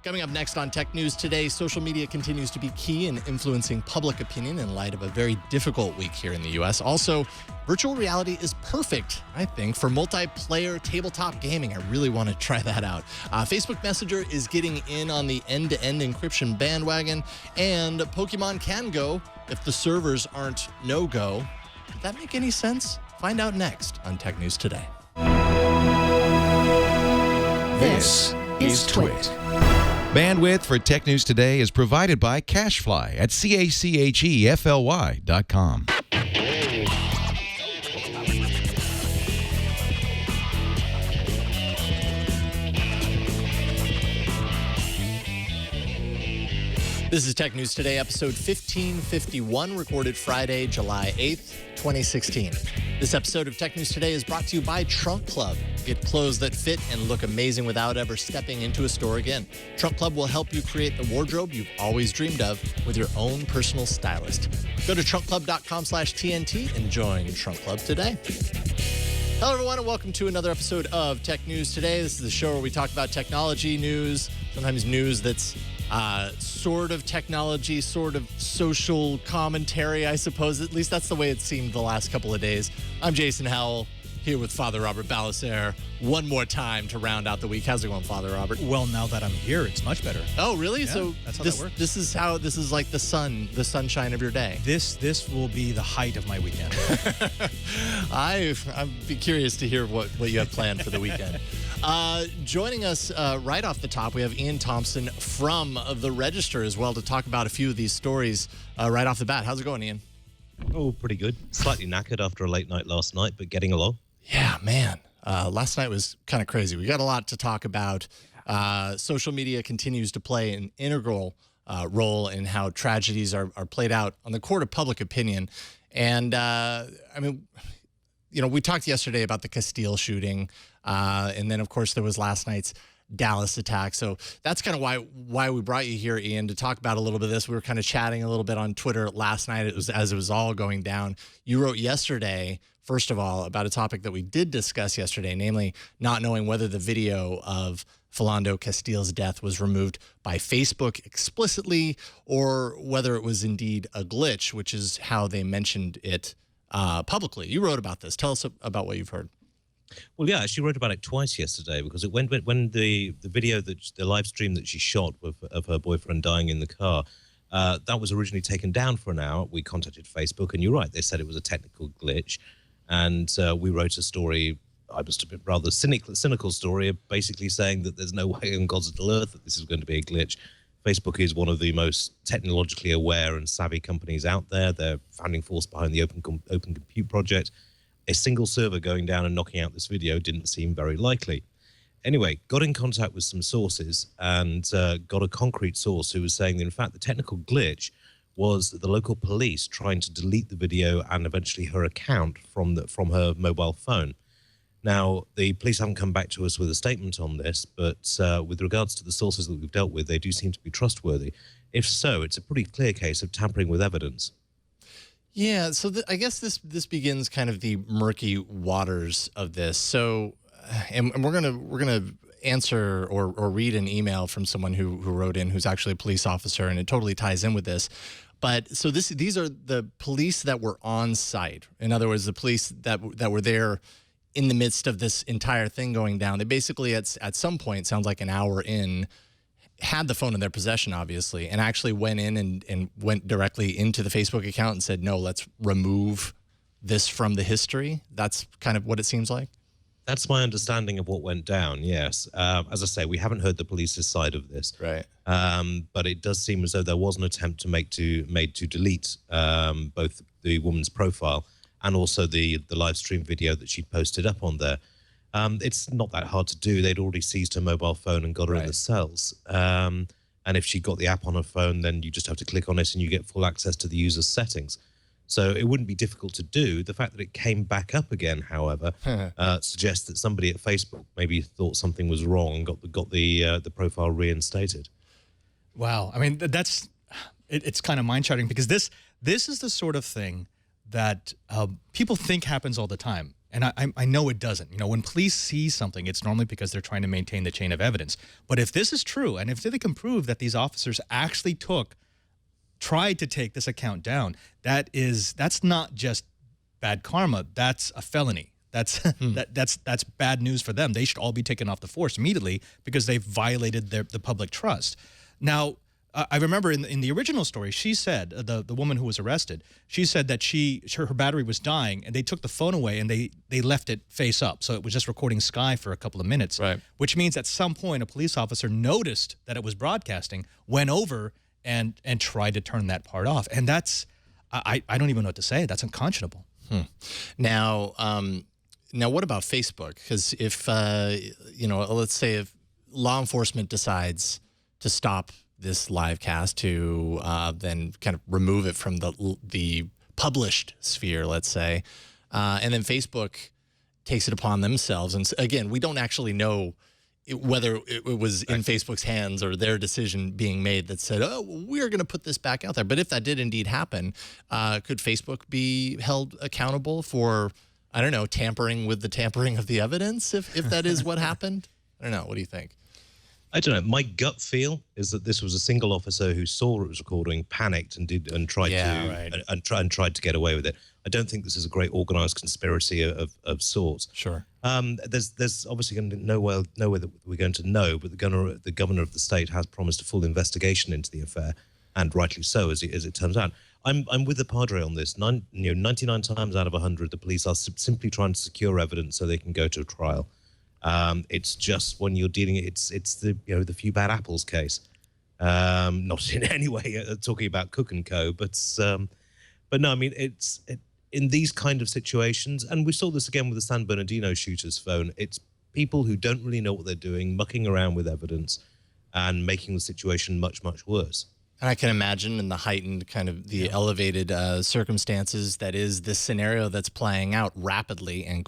Coming up next on Tech News Today, social media continues to be key in influencing public opinion in light of a very difficult week here in the U.S. Also, virtual reality is perfect, I think, for multiplayer tabletop gaming. I really want to try that out. Facebook Messenger is getting in on the end-to-end encryption bandwagon, and Pokemon can go if the servers aren't no-go. Did that make any sense? Find out next on Tech News Today. This is Twit. Bandwidth for Tech News Today is provided by CacheFly at CACHEFLY.com. This is Tech News Today, episode 1551, recorded Friday, July 8th, 2016. This episode of Tech News Today is brought to you by Trunk Club. Get clothes that fit and look amazing without ever stepping into a store again. Trunk Club will help you create the wardrobe you've always dreamed of with your own personal stylist. Go to trunkclub.com/TNT and join Trunk Club today. Hello, everyone, and welcome to another episode of Tech News Today. This is the show where we talk about technology news, sometimes news that's sort of technology, sort of social commentary, I suppose. At least that's the way it seemed the last couple of days. I'm Jason Howell, here with Father Robert Ballecer one more time to round out the week. How's it going, Father Robert? Well, now that I'm here, it's much better. Oh, really? Yeah, so that's how this, that works. this is like the sunshine of your day. This will be the height of my weekend. I'd be curious to hear what you have planned for the weekend. Joining us right off the top, we have Iain Thomson from The Register as well to talk about a few of these stories right off the bat. How's it going, Iain? Oh, pretty good. Slightly knackered after a late night last night, but getting along. Yeah, man. Last night was kind of crazy. We got a lot to talk about. Social media continues to play an integral role in how tragedies are played out on the court of public opinion. And, I mean, you know, we talked yesterday about the Castile shooting. And then, of course, there was last night's Dallas attack. So that's kind of why we brought you here, Iain, to talk about a little bit of this. We were kind of chatting a little bit on Twitter last night. As it was all going down. You wrote yesterday, first of all, about a topic that we did discuss yesterday, namely not knowing whether the video of Philando Castile's death was removed by Facebook explicitly or whether it was indeed a glitch, which is how they mentioned it publicly. You wrote about this. Tell us about what you've heard. Well, yeah, she wrote about it twice yesterday because it when the video the live stream that she shot of her boyfriend dying in the car, that was originally taken down for an hour. We contacted Facebook, and you're right, they said it was a technical glitch, and we wrote a story. I must have been rather cynical story, basically saying that there's no way on God's little earth that this is going to be a glitch. Facebook is one of the most technologically aware and savvy companies out there. They're founding force behind the Open Compute project. A single server going down and knocking out this video didn't seem very likely. Anyway, got in contact with some sources and got a concrete source who was saying that, in fact, the technical glitch was the local police trying to delete the video and eventually her account from her mobile phone. Now, the police haven't come back to us with a statement on this, but with regards to the sources that we've dealt with, they do seem to be trustworthy. If so, it's a pretty clear case of tampering with evidence. Yeah, so I guess this begins kind of the murky waters of this. So, and we're gonna answer or read an email from someone who wrote in, who's actually a police officer, and it totally ties in with this. But so these are the police that were on site. In other words, the police that were there in the midst of this entire thing going down. They basically at some point, sounds like an hour in, had the phone in their possession, obviously, and actually went in and went directly into the Facebook account and said, no, let's remove this from the history. That's kind of what it seems like. That's my understanding of what went down, yes. As I say, we haven't heard the police's side of this. Right. But it does seem as though there was an attempt made to delete both the woman's profile and also the live stream video that she'd posted up on there. It's not that hard to do. They'd already seized her mobile phone and got her in the cells. And if she got the app on her phone, then you just have to click on it and you get full access to the user's settings. So it wouldn't be difficult to do. The fact that it came back up again, however, suggests that somebody at Facebook maybe thought something was wrong and got the profile reinstated. Wow. I mean, it's kind of mind-shattering because this is the sort of thing that people think happens all the time. And I know it doesn't. You know, when police see something, it's normally because they're trying to maintain the chain of evidence. But if this is true, and if they can prove that these officers actually tried to take this account down, that's not just bad karma. That's a felony. That's that's bad news for them. They should all be taken off the force immediately because they've violated the public trust. Now, I remember in the original story, she said, the woman who was arrested, she said that her battery was dying, and they took the phone away and they left it face up, so it was just recording Sky for a couple of minutes. Right. Which means at some point a police officer noticed that it was broadcasting, went over and tried to turn that part off, and that's I don't even know what to say. That's unconscionable. Now, what about Facebook? Because if let's say if law enforcement decides to stop this live cast, to then kind of remove it from the published sphere, let's say, and then Facebook takes it upon themselves. And again, we don't actually know whether it was in Facebook's hands or their decision being made that said, oh, we're going to put this back out there. But if that did indeed happen, could Facebook be held accountable for, I don't know, tampering with the tampering of the evidence if that is what happened? I don't know. What do you think? I don't know. My gut feel is that this was a single officer who saw it was recording, panicked, and tried to get away with it. I don't think this is a great organized conspiracy of sorts. Sure. There's obviously going to no way that we're going to know, but the governor of the state has promised a full investigation into the affair, and rightly so, as it turns out. I'm with the Padre on this. 99 times out of 100, the police are simply trying to secure evidence so they can go to a trial. It's just when you're dealing, it's the few bad apples case. Not in any way talking about Cook and Co, but no, I mean in these kind of situations, and we saw this again with the San Bernardino shooter's phone. It's people who don't really know what they're doing, mucking around with evidence, and making the situation much, much worse. And I can imagine in the heightened kind of the elevated circumstances that is this scenario that's playing out rapidly and,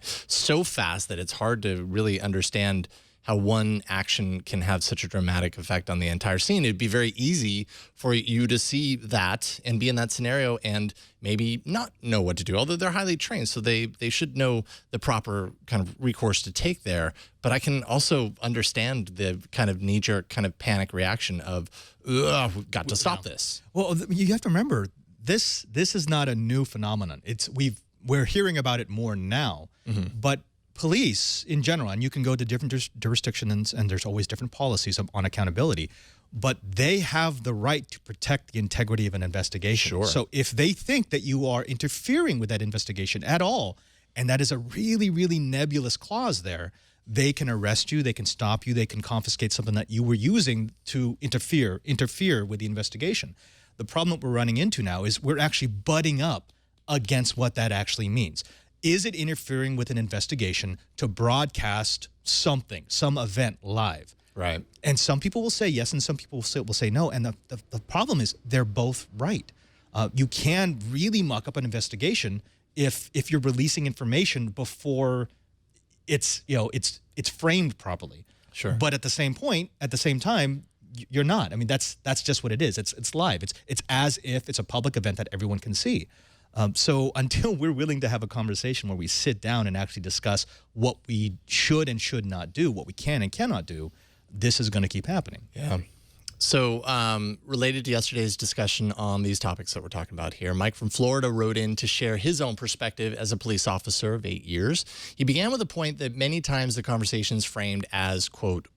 so fast that it's hard to really understand how one action can have such a dramatic effect on the entire scene. It'd be very easy for you to see that and be in that scenario and maybe not know what to do, although they're highly trained, so they should know the proper kind of recourse to take there. But I can also understand the kind of knee-jerk kind of panic reaction of, we've got to stop this. Well, you have to remember, this is not a new phenomenon. We're hearing about it more now, but police in general, and you can go to different jurisdictions, and there's always different policies on accountability, but they have the right to protect the integrity of an investigation. Sure. So if they think that you are interfering with that investigation at all, and that is a really, really nebulous clause there, they can arrest you, they can stop you, they can confiscate something that you were using to interfere with the investigation. The problem that we're running into now is we're actually butting up against what that actually means. Is it interfering with an investigation to broadcast something, some event live? Right. And some people will say yes, and some people will say no. And the problem is they're both right. You can really muck up an investigation if you're releasing information before it's framed properly. Sure. But at the same time, you're not. I mean, that's just what it is. It's live. It's as if it's a public event that everyone can see. So until we're willing to have a conversation where we sit down and actually discuss what we should and should not do, what we can and cannot do, this is going to keep happening. Yeah. So related to yesterday's discussion on these topics that we're talking about here, Mike from Florida wrote in to share his own perspective as a police officer of 8 years. He began with a point that many times the conversation is framed as, quote,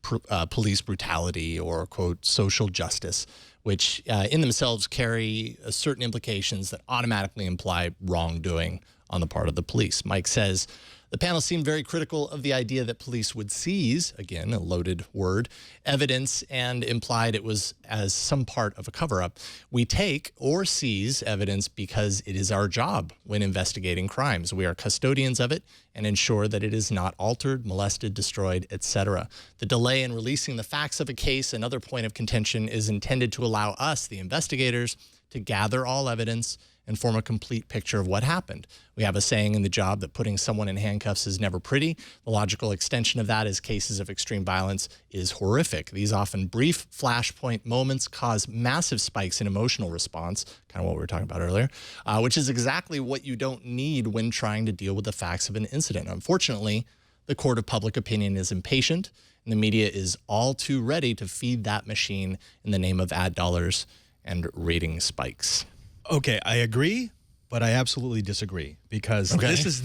police brutality or, quote, social justice, which in themselves carry certain implications that automatically imply wrongdoing on the part of the police. Mike says, the panel seemed very critical of the idea that police would seize, again, a loaded word, evidence, and implied it was as some part of a cover-up. We take or seize evidence because it is our job when investigating crimes. We are custodians of it and ensure that it is not altered, molested, destroyed, etc. The delay in releasing the facts of a case, another point of contention, is intended to allow us, the investigators, to gather all evidence and form a complete picture of what happened. We have a saying in the job that putting someone in handcuffs is never pretty. The logical extension of that is cases of extreme violence is horrific. These often brief flashpoint moments cause massive spikes in emotional response, kind of what we were talking about earlier, which is exactly what you don't need when trying to deal with the facts of an incident. Unfortunately, the court of public opinion is impatient, and the media is all too ready to feed that machine in the name of ad dollars and rating spikes. Okay, I agree, but I absolutely disagree, because this is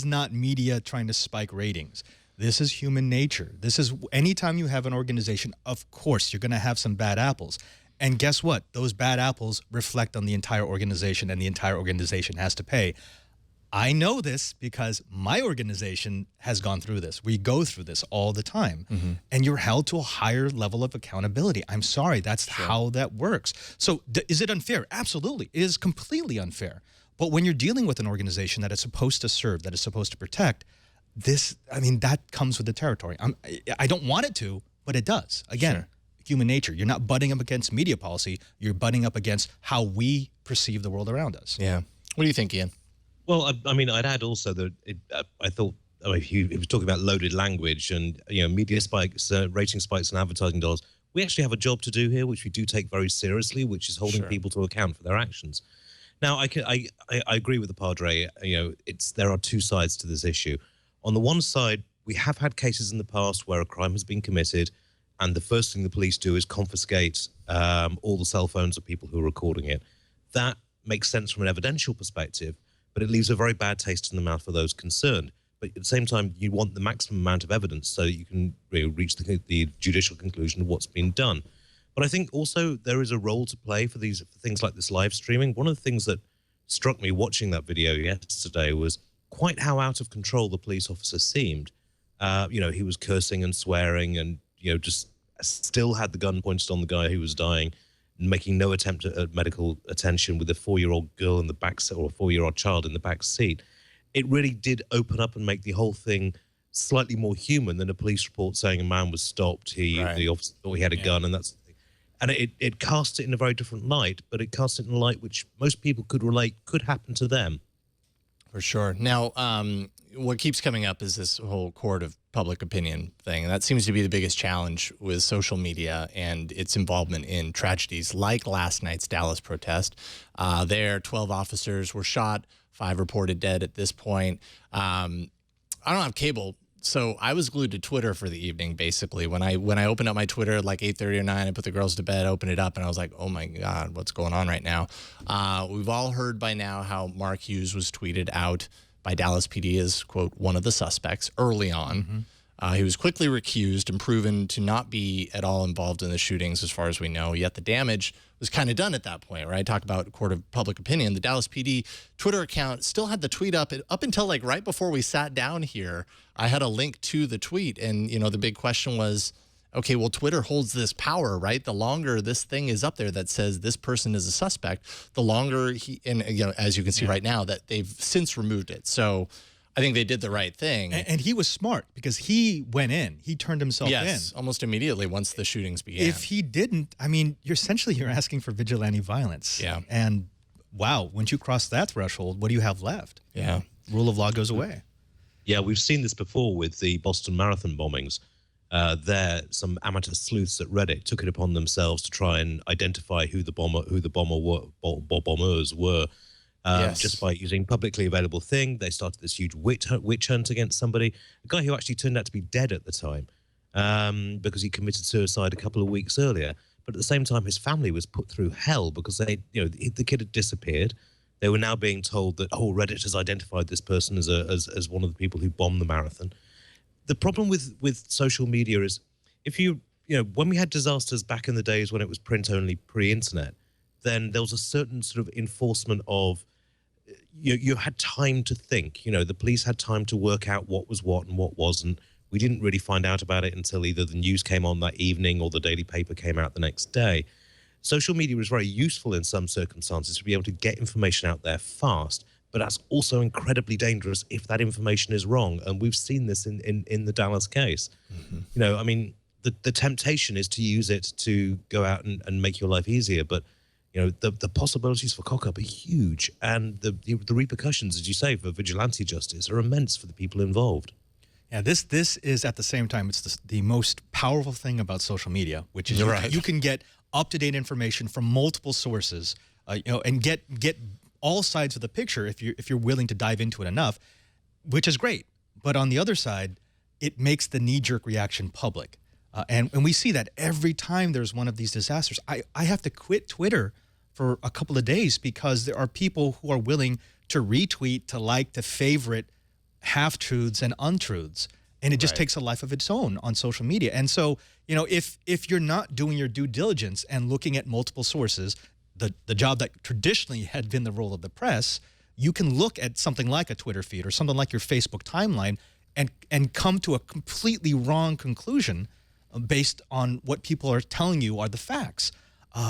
not media trying to spike ratings. This is human nature. This is anytime you have an organization, of course, you're going to have some bad apples. And guess what? Those bad apples reflect on the entire organization, and the entire organization has to pay. I know this because my organization has gone through this. We go through this all the time. And you're held to a higher level of accountability. I'm sorry, that's how that works. So is it unfair? Absolutely. It is completely unfair. But when you're dealing with an organization that is supposed to serve, that is supposed to protect, that comes with the territory. I don't want it to, but it does. Again, human nature. You're not butting up against media policy. You're butting up against how we perceive the world around us. Yeah. What do you think, Iain? Well, I'd add also that I thought he was talking about loaded language and media spikes, rating spikes, and advertising dollars. We actually have a job to do here, which we do take very seriously, which is holding people to account for their actions. Now, I agree with the Padre. There are two sides to this issue. On the one side, we have had cases in the past where a crime has been committed, and the first thing the police do is confiscate all the cell phones of people who are recording it. That makes sense from an evidential perspective, but it leaves a very bad taste in the mouth for those concerned. But at the same time, you want the maximum amount of evidence so that you can reach the judicial conclusion of what's been done. But I think also there is a role to play for things like this live streaming. One of the things that struck me watching that video yesterday was quite how out of control the police officer seemed. He was cursing and swearing and, just still had the gun pointed on the guy who was dying, making no attempt at medical attention with a 4-year-old girl in the back seat or a 4-year-old child in the back seat. It really did open up and make the whole thing slightly more human than a police report saying a man was stopped. The officer thought he had a gun, and that's, and it cast it in a very different light, but it cast it in a light which most people could relate could happen to them. For sure. Now, what keeps coming up is this whole court of public opinion thing. That seems to be the biggest challenge with social media and its involvement in tragedies like last night's Dallas protest. There, 12 officers were shot, 5 reported dead at this point. I don't have cable, so I was glued to Twitter for the evening, basically. When I opened up my Twitter at like 8:30 or 9, I put the girls to bed, opened it up, and I was like, oh my God, what's going on right now? We've all heard by now how Mark Hughes was tweeted out by Dallas PD as, quote, one of the suspects early on. He was quickly recused and proven to not be at all involved in the shootings as far as we know, yet the damage was kind of done at that point, right? Talk about court of public opinion. The Dallas PD Twitter account still had the tweet up until like right before we sat down here. I had a link to the tweet, and the big question was, okay, well, Twitter holds this power, right? The longer this thing is up there that says this person is a suspect, the longer as you can see right now, that they've since removed it. So I think they did the right thing. And he was smart because he went in. He turned himself in. Yes, almost immediately once the shootings began. If he didn't, you're asking for vigilante violence. Yeah. And wow, once you cross that threshold, what do you have left? Yeah. Rule of law goes away. Yeah, we've seen this before with the Boston Marathon bombings. Some amateur sleuths at Reddit took it upon themselves to try and identify who the bombers were. Just by using publicly available thing. They started this huge witch hunt against somebody, a guy who actually turned out to be dead at the time because he committed suicide a couple of weeks earlier. But at the same time, his family was put through hell because the kid had disappeared. They were now being told that, Reddit has identified this person as one of the people who bombed the marathon. The problem with social media is when we had disasters back in the days when it was print only pre-internet, then there was a certain sort of enforcement of you had time to think. The police had time to work out what was what and what wasn't. We didn't really find out about it until either the news came on that evening or the daily paper came out the next day. Social media is very useful in some circumstances to be able to get information out there fast, but that's also incredibly dangerous if that information is wrong. And we've seen this in the Dallas case. The temptation is to use it to go out and make your life easier, but The possibilities for cock-up are huge, and the repercussions, as you say, for vigilante justice are immense for the people involved. Yeah, this is at the same time, it's the most powerful thing about social media, which is you can get up-to-date information from multiple sources, and get all sides of the picture if you're willing to dive into it enough, which is great. But on the other side, it makes the knee-jerk reaction public. And we see that every time there's one of these disasters. I have to quit Twitter for a couple of days because there are people who are willing to retweet, to like, to favorite half-truths and untruths. And it just takes a life of its own on social media. And so, if you're not doing your due diligence and looking at multiple sources, the job that traditionally had been the role of the press, you can look at something like a Twitter feed or something like your Facebook timeline and come to a completely wrong conclusion based on what people are telling you are the facts.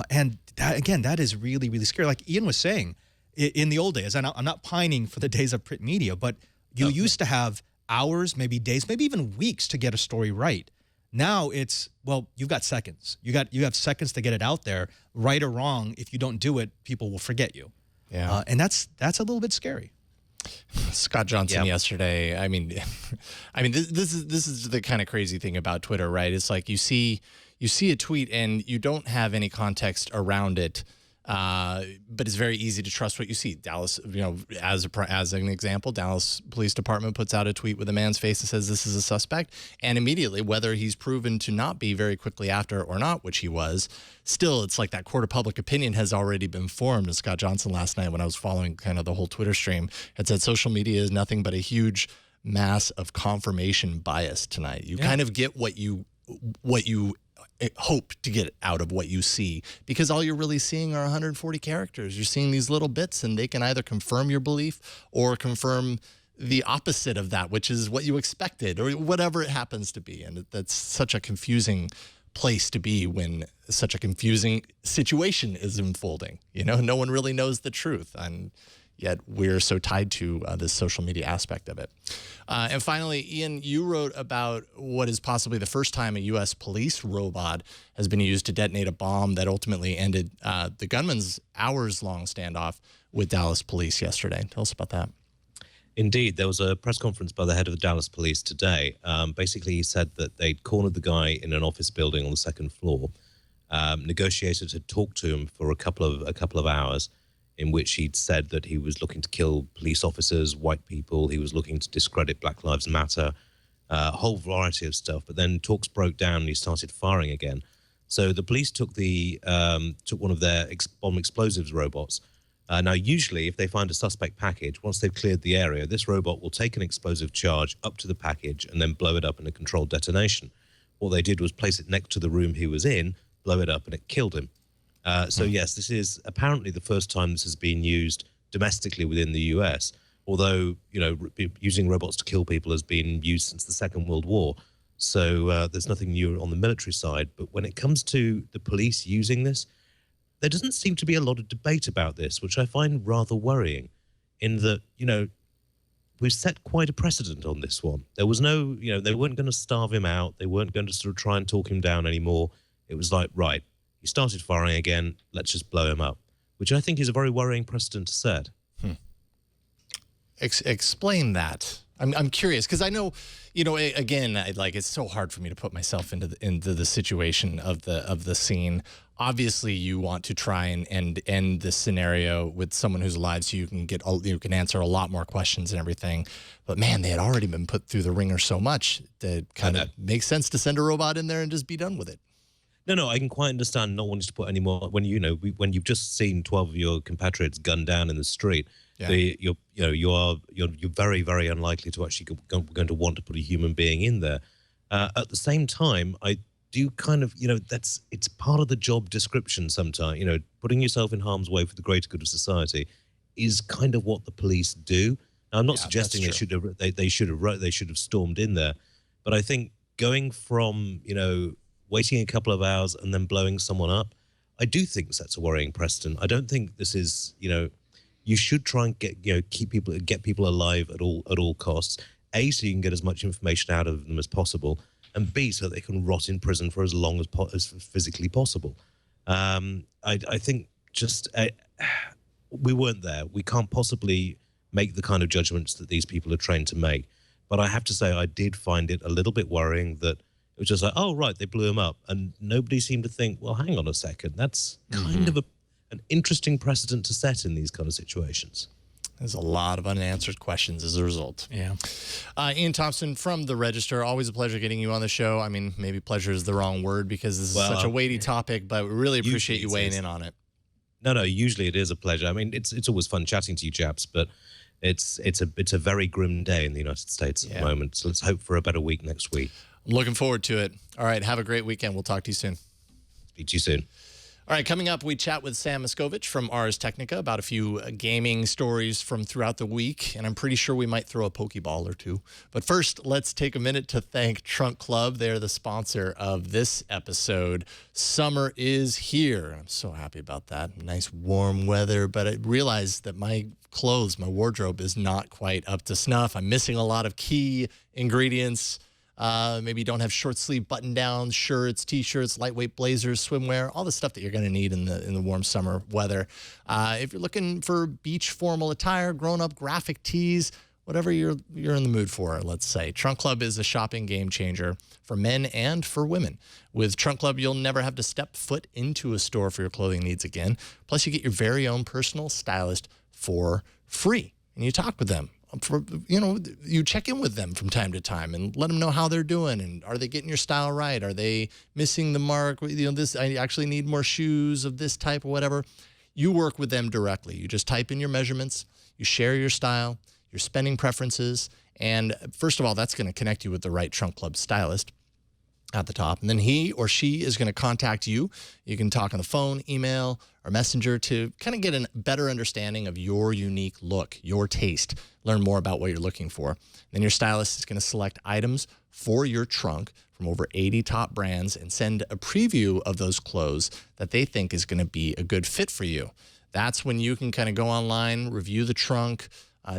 And that, again, that is really, really scary. Like Iain was saying, in the old days, and I'm not pining for the days of print media, but you used to have hours, maybe days, maybe even weeks to get a story right. Now it's, well, you've got seconds. You have seconds to get it out there, right or wrong. If you don't do it, people will forget you. Yeah, and that's a little bit scary. Scott Johnson yesterday. I mean, this is the kind of crazy thing about Twitter, right? It's like you see a tweet and you don't have any context around it, but it's very easy to trust what you see. Dallas, as an example, Dallas Police Department puts out a tweet with a man's face that says this is a suspect, and immediately, whether he's proven to not be very quickly after or not, which he was, still it's like that court of public opinion has already been formed. And Scott Johnson last night, when I was following kind of the whole Twitter stream, had said social media is nothing but a huge mass of confirmation bias tonight. You kind of get what you hope to get out of what you see, because all you're really seeing are 140 characters. You're seeing these little bits, and they can either confirm your belief or confirm the opposite of that, which is what you expected or whatever it happens to be. And that's such a confusing place to be when such a confusing situation is unfolding. No one really knows the truth, and yet we're so tied to this social media aspect of it. And finally, Iain, you wrote about what is possibly the first time a U.S. police robot has been used to detonate a bomb that ultimately ended the gunman's hours-long standoff with Dallas police yesterday. Tell us about that. Indeed, there was a press conference by the head of the Dallas police today. Basically, he said that they'd cornered the guy in an office building on the second floor. Negotiators had talked to him for a couple of hours, in which he'd said that he was looking to kill police officers, white people. He was looking to discredit Black Lives Matter, a whole variety of stuff. But then talks broke down and he started firing again. So the police took one of their bomb explosives robots. Now, usually, if they find a suspect package, once they've cleared the area, this robot will take an explosive charge up to the package and then blow it up in a controlled detonation. What they did was place it next to the room he was in, blow it up, and it killed him. So yes, this is apparently the first time this has been used domestically within the US, although, using robots to kill people has been used since the Second World War. So there's nothing new on the military side. But when it comes to the police using this, there doesn't seem to be a lot of debate about this, which I find rather worrying, in that, we've set quite a precedent on this one. There was no, they weren't going to starve him out. They weren't going to sort of try and talk him down anymore. It was like, right, he started firing again, let's just blow him up, which I think is a very worrying precedent to set. Explain that. I'm curious, because I know, again, it's so hard for me to put myself into the situation of the scene. Obviously, you want to try and end this scenario with someone who's alive, so you can answer a lot more questions and everything. But man, they had already been put through the ringer so much that kind of makes sense to send a robot in there and just be done with it. No, I can quite understand not wanting to put any more when you've just seen 12 of your compatriots gunned down in the street. Yeah. You're very, very unlikely to actually going to want to put a human being in there. At the same time, I do kind of it's part of the job description. Sometimes putting yourself in harm's way for the greater good of society is kind of what the police do. Now, I'm not suggesting they should have stormed in there, but I think going from waiting a couple of hours and then blowing someone up, I do think that's a worrying precedent. I don't think this is, you should try and get people alive at all costs. A, so you can get as much information out of them as possible, and B, so they can rot in prison for as long as physically possible. I think just we weren't there. We can't possibly make the kind of judgments that these people are trained to make. But I have to say, I did find it a little bit worrying that it was just like, oh, right, they blew him up. And nobody seemed to think, well, hang on a second. That's kind of an interesting precedent to set in these kind of situations. There's a lot of unanswered questions as a result. Yeah. Iain Thomson from The Register. Always a pleasure getting you on the show. I mean, maybe pleasure is the wrong word because this is such a weighty topic, but we really appreciate you weighing in on it. No, usually it is a pleasure. I mean, it's always fun chatting to you chaps, but it's a very grim day in the United States at the moment. So let's hope for a better week next week. I'm looking forward to it. All right, have a great weekend. We'll talk to you soon. Speak to you soon. All right, coming up, we chat with Sam Machkovech from Ars Technica about a few gaming stories from throughout the week, and I'm pretty sure we might throw a Pokeball or two. But first, let's take a minute to thank Trunk Club. They're the sponsor of this episode. Summer is here. I'm so happy about that. Nice warm weather, but I realized that my clothes, my wardrobe is not quite up to snuff. I'm missing a lot of key ingredients. Maybe you don't have short sleeve button downs, shirts, t-shirts, lightweight blazers, swimwear, all the stuff that you're going to need in the warm summer weather. If you're looking for beach formal attire, grown-up graphic tees, whatever you're in the mood for, let's say. Trunk Club is a shopping game changer for men and for women. With Trunk Club, you'll never have to step foot into a store for your clothing needs again. Plus, you get your very own personal stylist for free, and you talk with them. You check in with them from time to time and let them know how they're doing and are they getting your style right? Are they missing the mark? I actually need more shoes of this type or whatever. You work with them directly. You just type in your measurements, you share your style, your spending preferences, and first of all, that's going to connect you with the right Trunk Club stylist at the top. And then he or she is going to contact you. You can talk on the phone, email, or messenger to kind of get a better understanding of your unique look, your taste, learn more about what you're looking for. Then your stylist is going to select items for your trunk from over 80 top brands and send a preview of those clothes that they think is going to be a good fit for you. That's when you can kind of go online, review the trunk,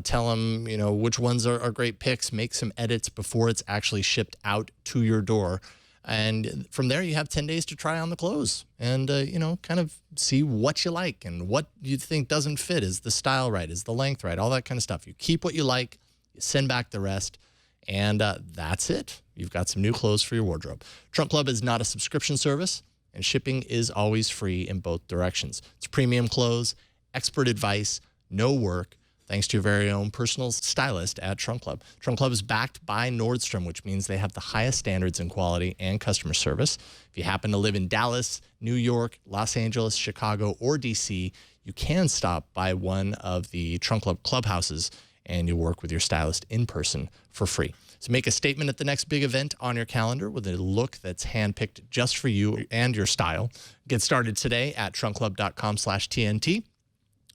tell them, which ones are great picks, make some edits before it's actually shipped out to your door. And from there, you have 10 days to try on the clothes and, kind of see what you like and what you think doesn't fit. Is the style right? Is the length right? All that kind of stuff. You keep what you like, you send back the rest, and that's it. You've got some new clothes for your wardrobe. Trunk Club is not a subscription service, and shipping is always free in both directions. It's premium clothes, expert advice, no work, thanks to your very own personal stylist at Trunk Club. Trunk Club is backed by Nordstrom, which means they have the highest standards in quality and customer service. If you happen to live in Dallas, New York, Los Angeles, Chicago, or DC, you can stop by one of the Trunk Club clubhouses and you'll work with your stylist in person for free. So make a statement at the next big event on your calendar with a look that's handpicked just for you and your style. Get started today at trunkclub.com/TNT.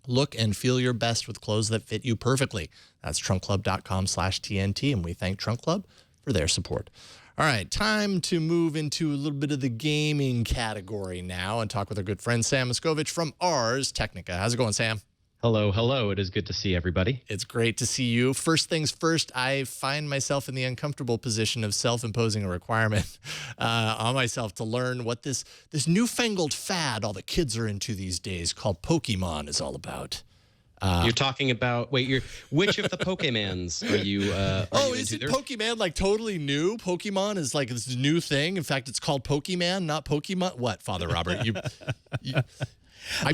Look and feel your best with clothes that fit you perfectly. That's trunkclub.com/TNT, and we thank Trunk Club for their support. All right, time to move into a little bit of the gaming category now and talk with our good friend Sam Machkovech from Ars Technica. How's it going, Sam? Hello. It is good to see everybody. It's great to see you. First things first, I find myself in the uncomfortable position of self-imposing a requirement on myself to learn what this newfangled fad all the kids are into these days called Pokemon is all about. You're talking about, which of the Pokemans are you isn't Pokemon like totally new? Pokemon is like this new thing. In fact, it's called Pokemon, not Pokemon. What, Father Robert? I'm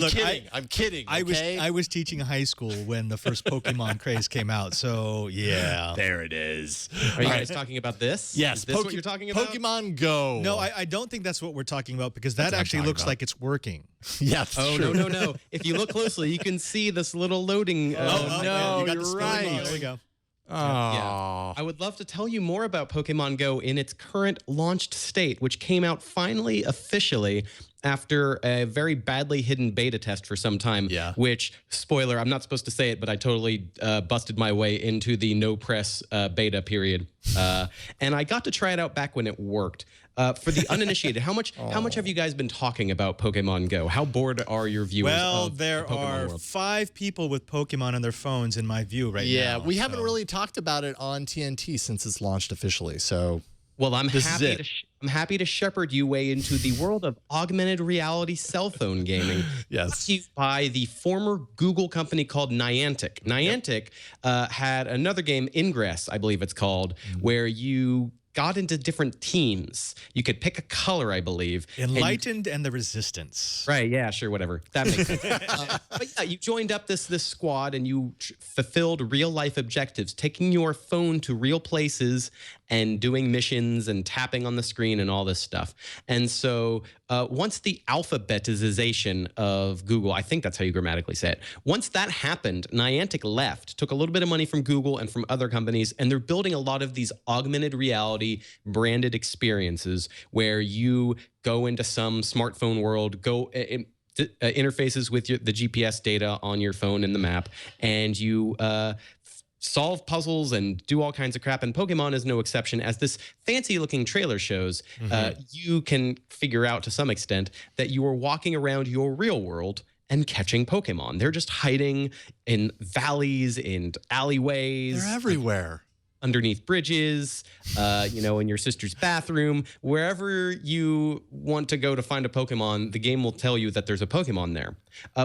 kidding. Okay? I was teaching high school when the first Pokemon craze came out, so yeah. There it is. Are you guys talking about this? Yes. Is this what you're talking about? Pokemon Go. No, I don't don't think that's what we're talking about because that actually looks like it's working. Yeah. True. No. If you look closely, you can see this little loading. No, you're right. There we go. Oh. Yeah. I would love to tell you more about Pokemon Go in its current launched state, which came out finally officially after a very badly hidden beta test for some time. Yeah. Which, spoiler, I'm not supposed to say it, but I totally busted my way into the no press beta period. And I got to try it out back when it worked. For the uninitiated, how much have you guys been talking about Pokemon Go? How bored are your viewers? Well, of there the Pokemon are world? 5 people with Pokemon on their phones in my view right now. Yeah, we haven't really talked about it on TNT since it's launched officially. So Well, I'm This is happy it. to I'm happy to shepherd you way into the world of augmented reality cell phone gaming. Yes. Brought to you by the former Google company called Niantic. Niantic had another game, Ingress, I believe it's called, where you got into different teams. You could pick a color, I believe. Enlightened and the Resistance. Right, yeah, sure, whatever. That makes sense. But yeah, you joined up this squad and you fulfilled real life objectives, taking your phone to real places and doing missions and tapping on the screen and all this stuff. And so once the alphabetization of Google, I think that's how you grammatically say it, once that happened, Niantic left, took a little bit of money from Google and from other companies, and they're building a lot of these augmented reality branded experiences where you go into some smartphone world, interfaces with the GPS data on your phone and the map, and you solve puzzles and do all kinds of crap. And Pokemon is no exception. As this fancy looking trailer shows, you can figure out to some extent that you are walking around your real world and catching Pokemon. They're just hiding in valleys, in alleyways. They're everywhere. Underneath bridges, in your sister's bathroom, wherever you want to go to find a Pokemon, the game will tell you that there's a Pokemon there.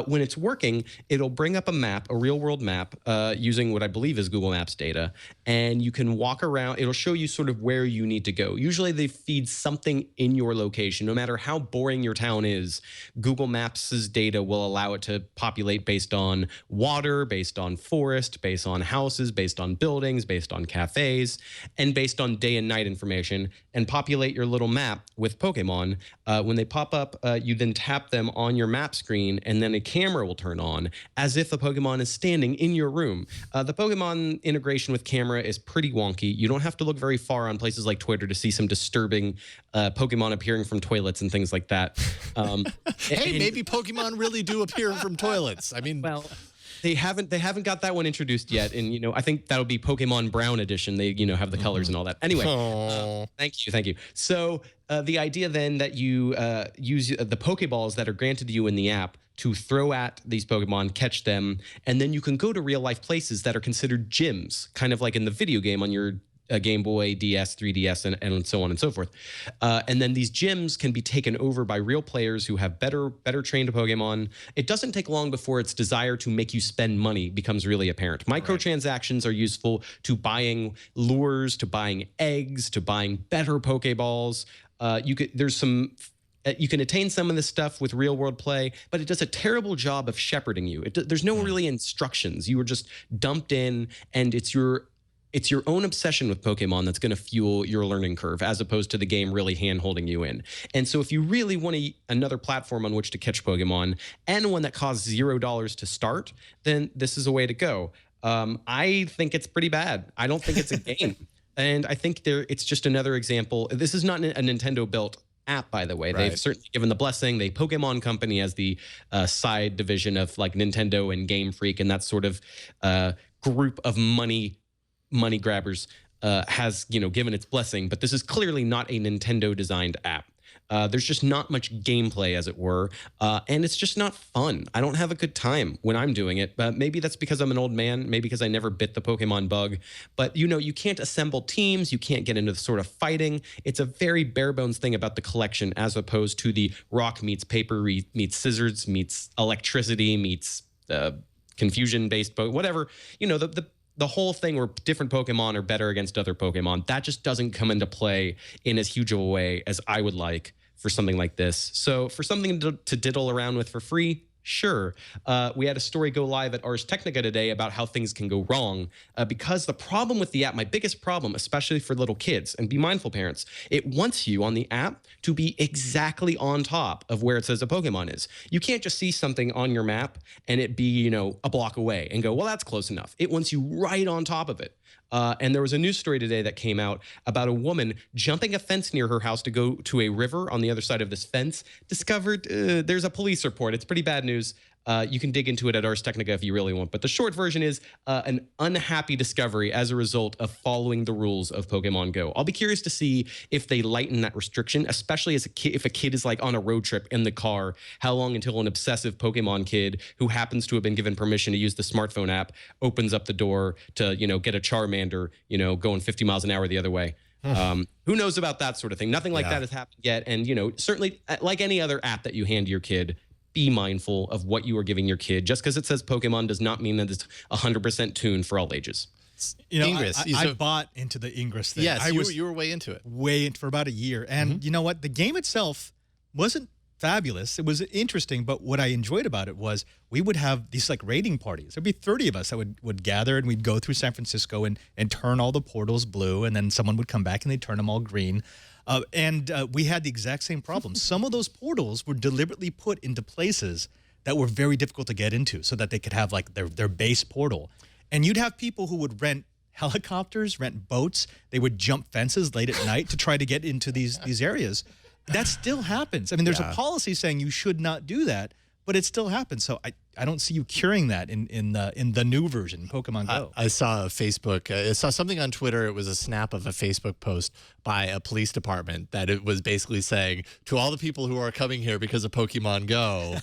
When it's working, it'll bring up a map, a real world map, using what I believe is Google Maps data, and you can walk around. It'll show you sort of where you need to go. Usually they feed something in your location. No matter how boring your town is, Google Maps' data will allow it to populate based on water, based on forest, based on houses, based on buildings, based on cafes, and based on day and night information, and populate your little map with Pokemon. When they pop up, you then tap them on your map screen, and then a camera will turn on as if a Pokemon is standing in your room. The Pokemon integration with camera is pretty wonky. You don't have to look very far on places like Twitter to see some disturbing Pokemon appearing from toilets and things like that. Hey, maybe Pokemon really do appear from toilets. I mean, well, they haven't got that one introduced yet, and I think that'll be Pokemon Brown edition. They have the colors and all that. Anyway, thank you. So the idea then that you use the Pokeballs that are granted to you in the app to throw at these Pokemon, catch them, and then you can go to real life places that are considered gyms, kind of like in the video game on your Game Boy, DS, 3DS, and so on and so forth. And then these gyms can be taken over by real players who have better trained Pokemon. It doesn't take long before its desire to make you spend money becomes really apparent. Microtransactions are useful to buying lures, to buying eggs, to buying better Pokeballs. You can attain some of this stuff with real world play, but it does a terrible job of shepherding you. There's no really instructions. You are just dumped in, and it's your own obsession with Pokemon that's going to fuel your learning curve, as opposed to the game really hand-holding you in. And so if you really want another platform on which to catch Pokemon, and one that costs $0 to start, then this is a way to go. I think it's pretty bad. I don't think it's a game. And I think it's just another example. This is not a Nintendo-built app, by the way. Right. They've certainly given the blessing. The Pokemon Company as the side division of like Nintendo and Game Freak, and that sort of group of money grabbers has given its blessing, but this is clearly not a Nintendo designed app. There's just not much gameplay, as it were, and it's just not fun. I don't have a good time when I'm doing it. Maybe that's because I'm an old man, maybe because I never bit the Pokemon bug. But you can't assemble teams, you can't get into the sort of fighting. It's a very bare bones thing about the collection, as opposed to the rock meets paper meets scissors meets electricity meets confusion based, whatever. The whole thing where different Pokemon are better against other Pokemon, that just doesn't come into play in as huge of a way as I would like for something like this. So for something to diddle around with for free, sure. We had a story go live at Ars Technica today about how things can go wrong because the problem with the app, my biggest problem, especially for little kids, and be mindful parents, it wants you on the app to be exactly on top of where it says a Pokemon is. You can't just see something on your map and it be, a block away and go, well, that's close enough. It wants you right on top of it. And there was a news story today that came out about a woman jumping a fence near her house to go to a river on the other side of this fence, discovered there's a police report. It's pretty bad news. You can dig into it at Ars Technica if you really want. But the short version is an unhappy discovery as a result of following the rules of Pokemon Go. I'll be curious to see if they lighten that restriction, especially as if a kid is like on a road trip in the car, how long until an obsessive Pokemon kid who happens to have been given permission to use the smartphone app opens up the door to, get a Charmander, going 50 miles an hour the other way. Who knows about that sort of thing? Nothing like that has happened yet. And, certainly like any other app that you hand to your kid, be mindful of what you are giving your kid. Just because it says Pokemon does not mean that it's 100% tuned for all ages. Ingress. I bought into the Ingress thing. Yes, you were way into it. For about a year. And you know what? The game itself wasn't fabulous. It was interesting, but what I enjoyed about it was we would have these like raiding parties. There'd be 30 of us that would gather, and we'd go through San Francisco and turn all the portals blue, and then someone would come back and they'd turn them all green. We had the exact same problem. Some of those portals were deliberately put into places that were very difficult to get into so that they could have like their base portal. And you'd have people who would rent helicopters, rent boats. They would jump fences late at night to try to get into these areas. That still happens. I mean, there's a policy saying you should not do that, but it still happens. So I don't see you curing that in the new version, Pokemon Go. I saw I saw something on Twitter. It was a snap of a Facebook post by a police department that it was basically saying to all the people who are coming here because of Pokemon Go,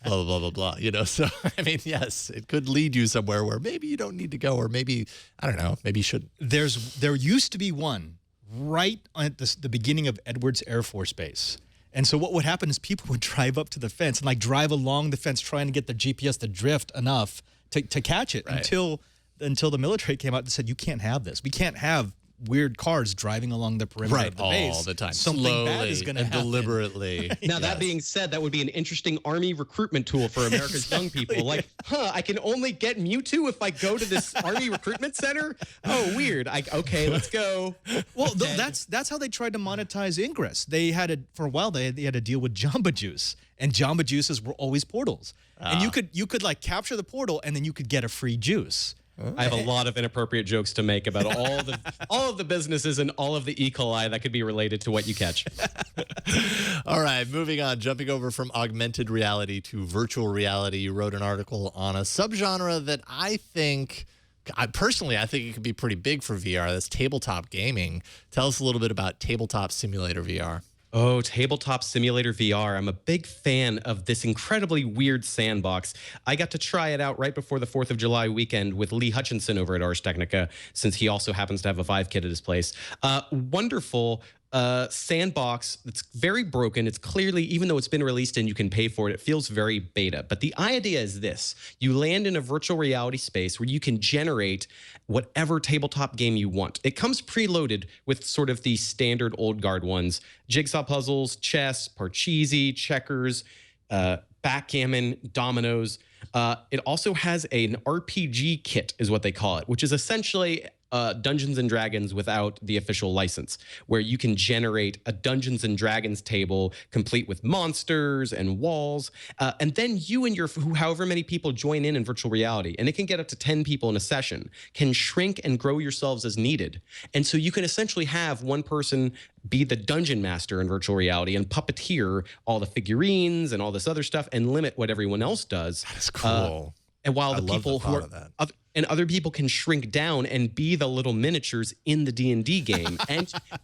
blah, blah, blah, blah, blah. So, I mean, yes, it could lead you somewhere where maybe you don't need to go, or maybe, I don't know, maybe you shouldn't. There used to be one right at the beginning of Edwards Air Force Base. And so what would happen is people would drive up to the fence and like drive along the fence trying to get the GPS to drift enough to catch it until the military came out and said, you can't have this. We can't have weird cars driving along the perimeter of the base. All the time. Something bad is going to happen. Deliberately. Now, that being said, that would be an interesting Army recruitment tool for America's young people. Like, I can only get Mewtwo if I go to this Army recruitment center? Oh, weird. Okay, let's go. Well, that's how they tried to monetize Ingress. They had for a while, they had a deal with Jamba Juice, and Jamba Juices were always portals. And you could like capture the portal, and then you could get a free juice. I have a lot of inappropriate jokes to make about all of the businesses and all of the E. coli that could be related to what you catch. All right, moving on, jumping over from augmented reality to virtual reality. You wrote an article on a subgenre that I think it could be pretty big for VR. That's tabletop gaming. Tell us a little bit about Tabletop Simulator VR. Oh, Tabletop Simulator VR. I'm a big fan of this incredibly weird sandbox. I got to try it out right before the 4th of July weekend with Lee Hutchinson over at Ars Technica, since he also happens to have a Vive kit at his place. Wonderful sandbox that's very broken. It's clearly, even though it's been released and you can pay for it, it feels very beta. But the idea is this. You land in a virtual reality space where you can generate whatever tabletop game you want. It comes preloaded with sort of the standard old guard ones: jigsaw puzzles, chess, parcheesi, checkers, backgammon, dominoes. It also has an RPG kit, is what they call it, which is essentially Dungeons and Dragons without the official license, where you can generate a Dungeons and Dragons table complete with monsters and walls, and then you and however many people join in virtual reality, and it can get up to 10 people in a session, can shrink and grow yourselves as needed. And so you can essentially have one person be the dungeon master in virtual reality and puppeteer all the figurines and all this other stuff and limit what everyone else does. That's cool. And while the people who are other people can shrink down and be the little miniatures in the D&D game,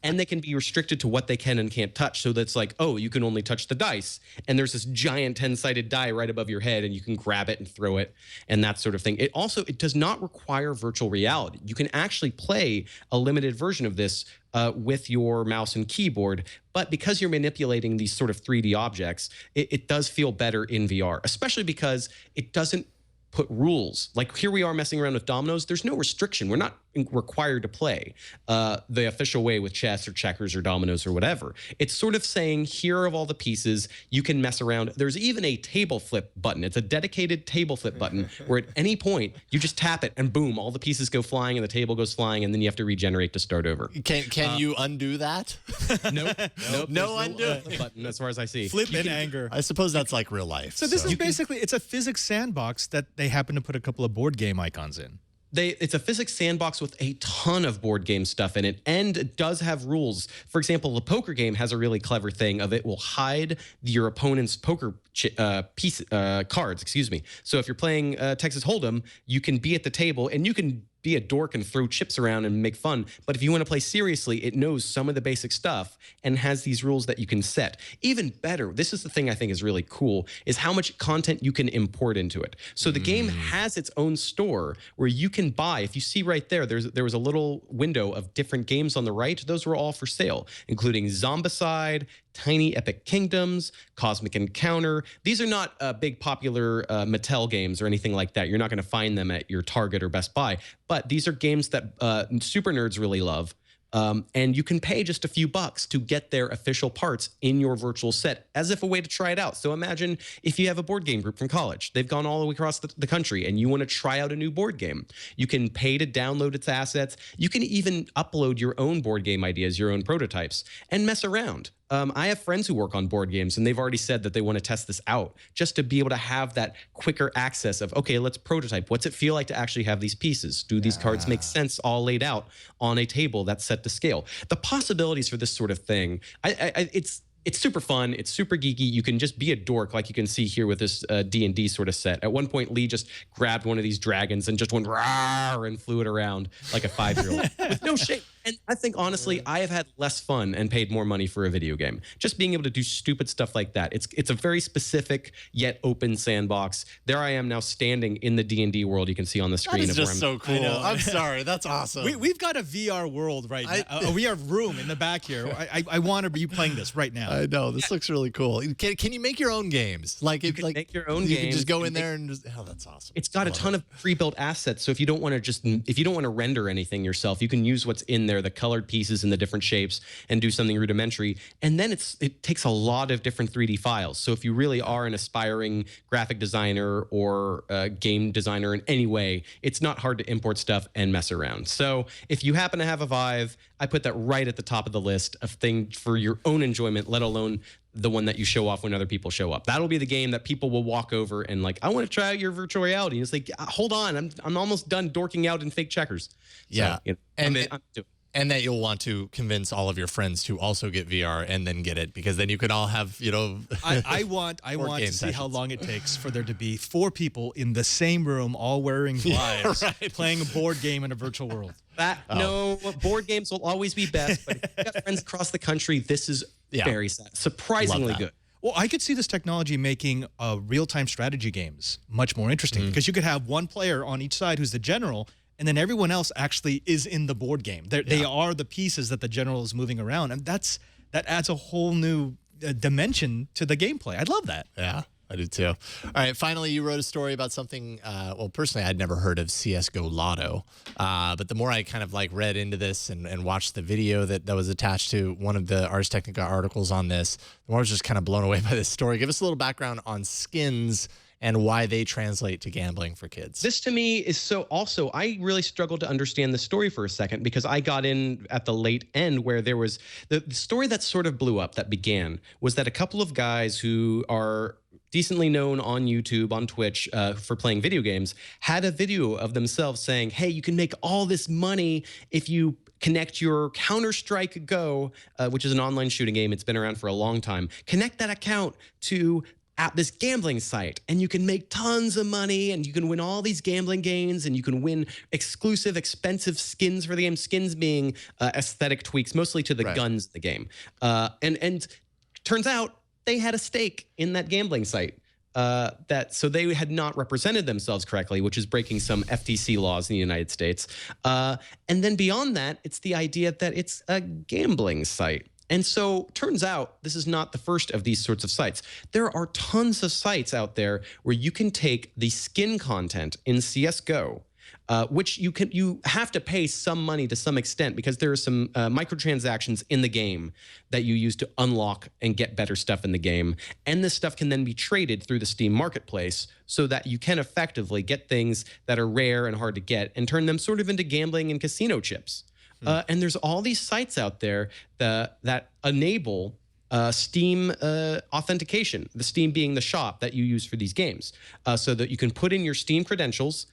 and they can be restricted to what they can and can't touch. So that's like, oh, you can only touch the dice, and there's this giant 10-sided die right above your head, and you can grab it and throw it, and that sort of thing. It does not require virtual reality. You can actually play a limited version of this with your mouse and keyboard, but because you're manipulating these sort of 3D objects, it does feel better in VR, especially because it doesn't put rules. Like here we are messing around with dominoes. There's no restriction. We're not required to play the official way with chess or checkers or dominoes or whatever. It's sort of saying, here are all the pieces. You can mess around. There's even a table flip button. It's a dedicated table flip button where at any point you just tap it and boom, all the pieces go flying and the table goes flying, and then you have to regenerate to start over. Can you undo that? Nope. No undo button as far as I see. Flip in anger. I suppose that's like real life. So this is basically, it's a physics sandbox that they happen to put a couple of board game icons in. It's a physics sandbox with a ton of board game stuff in it, and it does have rules. For example, the poker game has a really clever thing of it will hide your opponent's poker cards. So if you're playing Texas Hold'em, you can be at the table and you can be a dork and throw chips around and make fun. But if you want to play seriously, it knows some of the basic stuff and has these rules that you can set. Even better, this is the thing I think is really cool, is how much content you can import into it. So the game has its own store where you can buy. If you see right there, there was a little window of different games on the right. Those were all for sale, including Zombicide, Tiny Epic Kingdoms, Cosmic Encounter. These are not big popular Mattel games or anything like that. You're not going to find them at your Target or Best Buy. But these are games that super nerds really love. And you can pay just a few bucks to get their official parts in your virtual set as if a way to try it out. So imagine if you have a board game group from college. They've gone all the way across the country and you want to try out a new board game. You can pay to download its assets. You can even upload your own board game ideas, your own prototypes, and mess around. I have friends who work on board games, and they've already said that they want to test this out just to be able to have that quicker access of, okay, let's prototype. What's it feel like to actually have these pieces? Do these cards make sense all laid out on a table that's set to scale? The possibilities for this sort of thing, it's super fun. It's super geeky. You can just be a dork, like you can see here with this D&D sort of set. At one point, Lee just grabbed one of these dragons and just went rawr and flew it around like a 5-year-old with no shape. And I think, honestly, I have had less fun and paid more money for a video game. Just being able to do stupid stuff like that. It's a very specific yet open sandbox. There I am now standing in the D&D world you can see on the screen. That is just so cool. I'm sorry. That's awesome. We've got a VR world right now, a VR room in the back here. I want to be playing this right now. I know. This looks really cool. Can you make your own games? Like, you can make your own games. You can just go in there and just, that's awesome. It's got a ton of pre-built assets. So if you don't want to render anything yourself, you can use what's in there, the colored pieces in the different shapes, and do something rudimentary. And then it takes a lot of different 3D files. So if you really are an aspiring graphic designer or game designer in any way, it's not hard to import stuff and mess around. So if you happen to have a Vive, I put that right at the top of the list of things for your own enjoyment, let alone the one that you show off when other people show up. That'll be the game that people will walk over and like, I want to try out your virtual reality. And it's like, hold on, I'm almost done dorking out in fake checkers. Yeah. So, and that you'll want to convince all of your friends to also get VR and then get it, because then you can all have, I want to see how long it takes for there to be 4 people in the same room, all wearing Vives, playing a board game in a virtual world. No, board games will always be best, but if you've got friends across the country, this is very surprisingly good. Well, I could see this technology making real-time strategy games much more interesting, because you could have one player on each side who's the general, and then everyone else actually is in the board game. They are the pieces that the general is moving around, and that adds a whole new dimension to the gameplay. I'd love that. Yeah, I do too. All right, finally, you wrote a story about something, well, personally, I'd never heard of CSGO Lotto, but the more I kind of like read into this and watched the video that was attached to one of the Ars Technica articles on this, the more I was just kind of blown away by this story. Give us a little background on skins and why they translate to gambling for kids. This to me is so also, I really struggled to understand the story for a second, because I got in at the late end where there was the story that sort of blew up, that began, was that a couple of guys who are decently known on YouTube, on Twitch, for playing video games, had a video of themselves saying, hey, you can make all this money if you connect your Counter-Strike Go, which is an online shooting game. It's been around for a long time. Connect that account to at this gambling site, and you can make tons of money, and you can win all these gambling games, and you can win exclusive, expensive skins for the game, skins being aesthetic tweaks, mostly to the guns in the game. And turns out they had a stake in that gambling site. So they had not represented themselves correctly, which is breaking some FTC laws in the United States. And then beyond that, it's the idea that it's a gambling site. And so turns out this is not the first of these sorts of sites. There are tons of sites out there where you can take the skin content in CSGO, which you have to pay some money to some extent, because there are some microtransactions in the game that you use to unlock and get better stuff in the game. And this stuff can then be traded through the Steam marketplace, so that you can effectively get things that are rare and hard to get and turn them sort of into gambling and casino chips. And there's all these sites out there that enable Steam authentication, the Steam being the shop that you use for these games, so that you can put in your Steam credentials,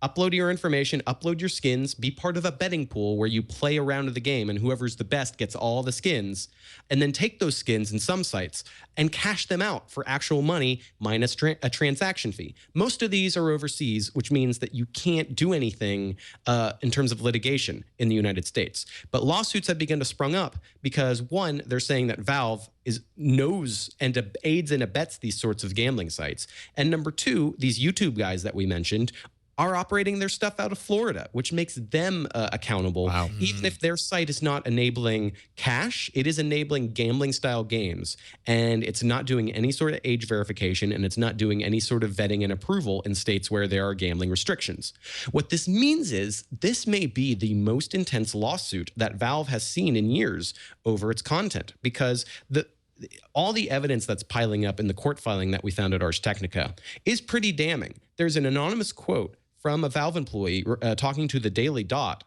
upload your information, upload your skins, be part of a betting pool where you play a round of the game and whoever's the best gets all the skins, and then take those skins in some sites and cash them out for actual money minus a transaction fee. Most of these are overseas, which means that you can't do anything in terms of litigation in the United States. But lawsuits have begun to sprung up because, one, they're saying that Valve knows and aids and abets these sorts of gambling sites. And number two, these YouTube guys that we mentioned are operating their stuff out of Florida, which makes them accountable. Wow. Even if their site is not enabling cash, it is enabling gambling-style games, and it's not doing any sort of age verification, and it's not doing any sort of vetting and approval in states where there are gambling restrictions. What this means is this may be the most intense lawsuit that Valve has seen in years over its content, because all the evidence that's piling up in the court filing that we found at Ars Technica is pretty damning. There's an anonymous quote from a Valve employee talking to the Daily Dot,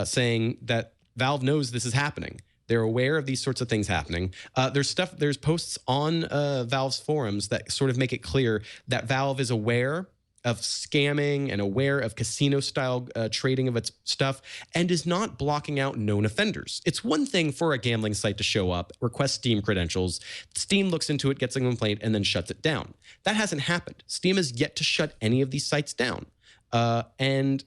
saying that Valve knows this is happening. They're aware of these sorts of things happening. There's posts on Valve's forums that sort of make it clear that Valve is aware of scamming and aware of casino-style trading of its stuff and is not blocking out known offenders. It's one thing for a gambling site to show up, request Steam credentials, Steam looks into it, gets a complaint, and then shuts it down. That hasn't happened. Steam has yet to shut any of these sites down. And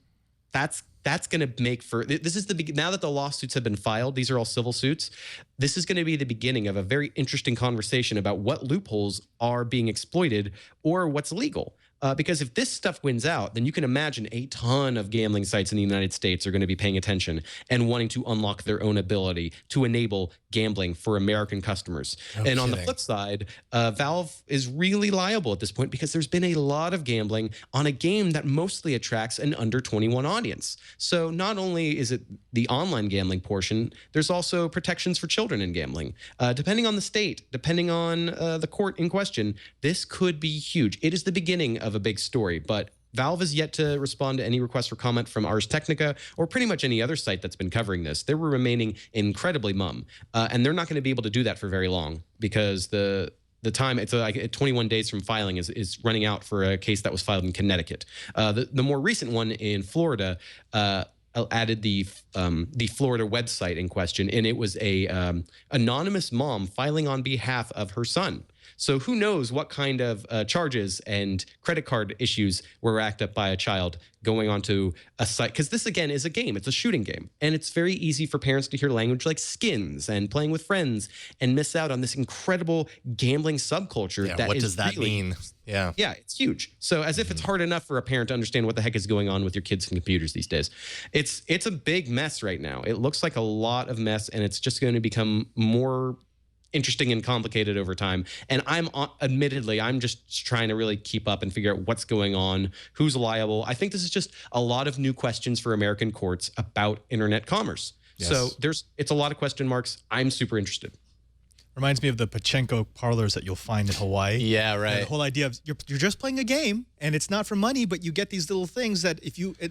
that's going to make for, this is now that the lawsuits have been filed, these are all civil suits, this is going to be the beginning of a very interesting conversation about what loopholes are being exploited or what's legal. Because if this stuff wins out, then you can imagine a ton of gambling sites in the United States are going to be paying attention and wanting to unlock their own ability to enable gambling for American customers. And on the flip side, Valve is really liable at this point because there's been a lot of gambling on a game that mostly attracts an under 21 audience. So not only is it the online gambling portion, there's also protections for children in gambling. Depending on the state, depending on the court in question, this could be huge. It is the beginning of a big story, but Valve has yet to respond to any requests for comment from Ars Technica or pretty much any other site that's been covering this. They were remaining incredibly mum, and they're not going to be able to do that for very long because the time, it's like 21 days from filing is running out for a case that was filed in Connecticut. The more recent one in Florida added the Florida website in question, and it was a anonymous mom filing on behalf of her son. So who knows what kind of charges and credit card issues were racked up by a child going onto a site. Because this, again, is a game. It's a shooting game. And it's very easy for parents to hear language like skins and playing with friends and miss out on this incredible gambling subculture. Yeah, what does that mean? Yeah. Yeah, it's huge. So as if it's hard enough for a parent to understand what the heck is going on with your kids and computers these days. It's a big mess right now. It looks like a lot of mess, and it's just going to become more interesting and complicated over time. And I'm just trying to really keep up and figure out what's going on, who's liable. I think this is just a lot of new questions for American courts about internet commerce. Yes. So it's a lot of question marks. I'm super interested. Reminds me of the pachinko parlors that you'll find in Hawaii. Yeah, right. The whole idea of you're just playing a game and it's not for money, but you get these little things that